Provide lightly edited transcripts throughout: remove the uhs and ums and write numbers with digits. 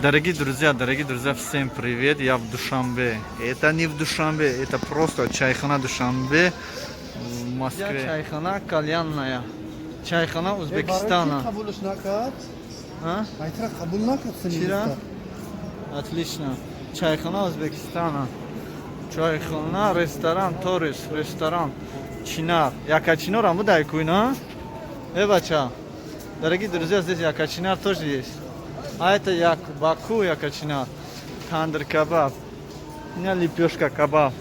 Дорогие друзья, всем привет, я в Душанбе. Это не в Душанбе, это просто чайхана Душанбе в Москве. Чайхана кальянная. Чайхана Узбекистана. А? Вчера? Отлично. Чайхана Узбекистана. Чайхана, ресторан, Торис, ресторан, Чинар. Якачинор, а мы дай куйна? Бача. Дорогие друзья, здесь Якачинар тоже есть. А это Баку Якачинар. Тандыр кебаб. У меня лепешка кебаб.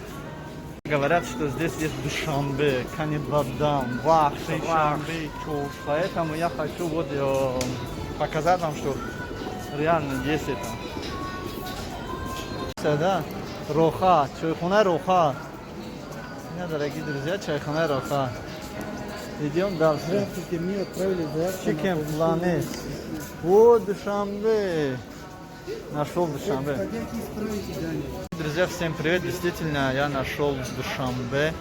Говорят, что здесь есть Душанбе, Канибадам, Вахши, поэтому я хочу вот показать вам, что реально есть это. Да? Роха, чайхана Роха. Меня, дорогие друзья, чайхана Роха. Идем дальше. Здравствуйте, мне отправили заявку. Chicken Planet. О, Душанбе. Нашел Душанбе. Друзья, всем привет. Действительно, я нашел Душанбе.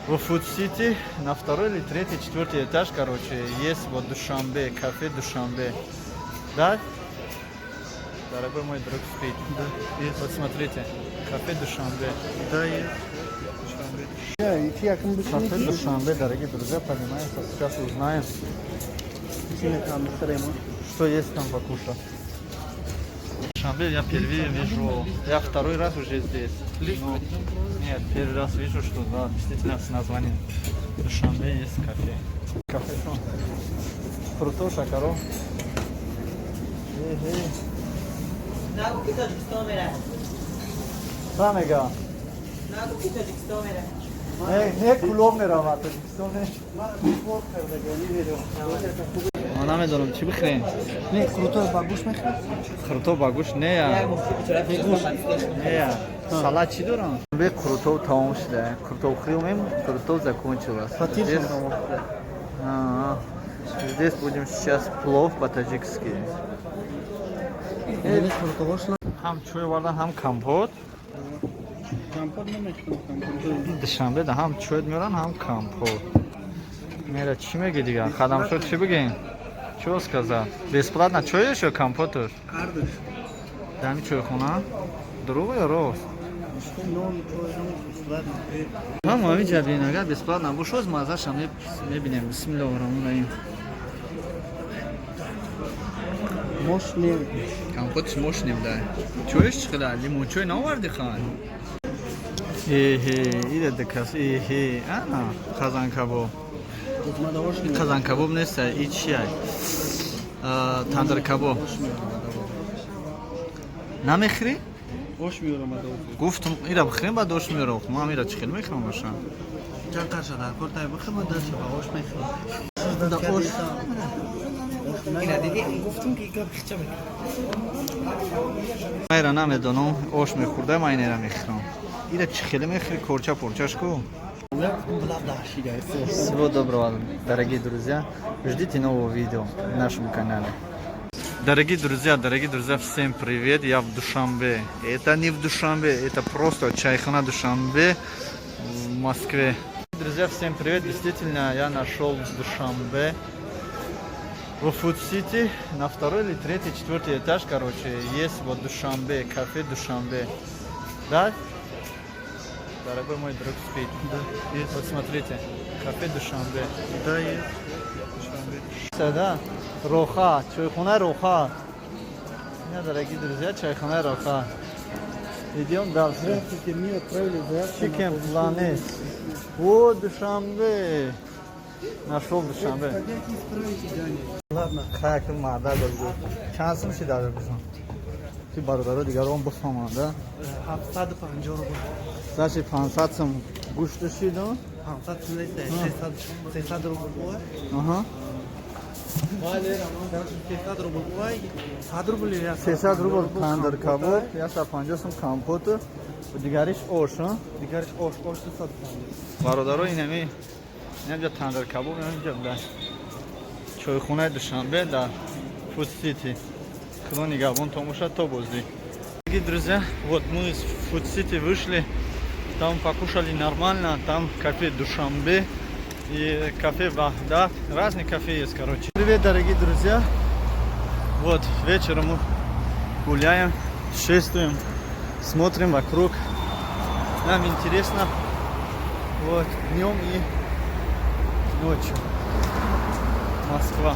В Фуд-Сити на второй или третий, четвертый этаж, короче, есть вот Душанбе, кафе Душанбе. Да? Дорогой мой друг спит. Да, есть. Вот смотрите, кафе Душанбе. Да, есть. Кафе Душанбе, дорогие друзья, понимаете, сейчас узнаем, что есть там покушать. Душанбе я впервые вижу, я второй раз уже здесь. Но, нет, первый раз вижу, что да, действительно с названием Душанбе есть кафе. Кафе что? Крутой шакаров. Самега. Не кулом меравад. Она медонам чи бихрем? Не, крутой багуш мехрем. Крутой багуш не я. Не я. Салат чи дорам? Бе крутой таом шуда. Крутой хрюмем, крутой закончилось. Здесь будем сейчас плов по-таджикски. Хам чой варда, хам компот. Душанбе да хам чой миран, хам компот. Мера чи меги дига? Хадамшор чи бигин? Чего сказал? Бесплатно чой еще компотер? Кардыш. Дами чой хуна? Другой рост. Мама, мы тебе иногда бесплатно. Вы что смазашь, а мы бинем. Бисмиллахиррахманиррахим. Мощный. Компот с мощным, да. Чуешь, когда лимон чой на варде хан? Иде декас, ана, казан кабоб. Казан кабоб нест, и чай. Тандыр кабоб. Намехри? Ош миёрам адов. Гуфтум, ира бихрем ба дош миёрам. Ма мира чихел мехрам баша. Ҷан каршада, кортай бихрем ба дош ба ош мехрам. Да ош. Ина диди гуфтум ки гап хича мекунам. Майра намедонам, ош мехурда, май нера мехрам. Ира чихел мехри корча порчашку. Всего доброго, дорогие друзья. Ждите нового видео на нашем канале. Дорогие друзья, всем привет, я в Душанбе. Это не в Душанбе, это просто чайхана Душанбе в Москве. Друзья, всем привет, действительно, я нашел Душанбе. В Фуд-Сити на второй или третий, четвертый этаж, короче, есть вот Душанбе, кафе Душанбе. Да? Дорогой мой друг спит. Да, есть. Вот смотрите, кафе Душанбе. Да, есть. Да? Роха, чайхана Роха. Меня, дорогие друзья, чайхана Роха. Идем дальше. Здравствуйте, мне отправили заявку. Chicken Planet. О, Душанбе. Нашел Душанбе. Ладно. Как мада был. Шансым си дада бизан. Ти бародаро дигарон бафама, да? 750 рубл. Значит, 500 сом гушт шидо. 500 лет, 300 рубл. Ага. 300 рубл. 100 рубл я. 300 рубл тандыр кабоб, я 150 сом компот. Дигариш ош, а? Дигариш ош 100. Бародаро инами. Инамҷа тандыр кабоб, инамҷа да. Чойхонаи Душанбе да Фуд-Сити. Кто не гавон томоша, то бозди. Дорогие друзья, вот мы из Фуд-Сити вышли. Там покушали нормально, там кафе Душанбе и кафе Вахдат. Разные кафе есть, короче. Привет, дорогие друзья. Вот вечером гуляем, путешествуем, смотрим вокруг. Нам интересно вот днем и ночью. Москва.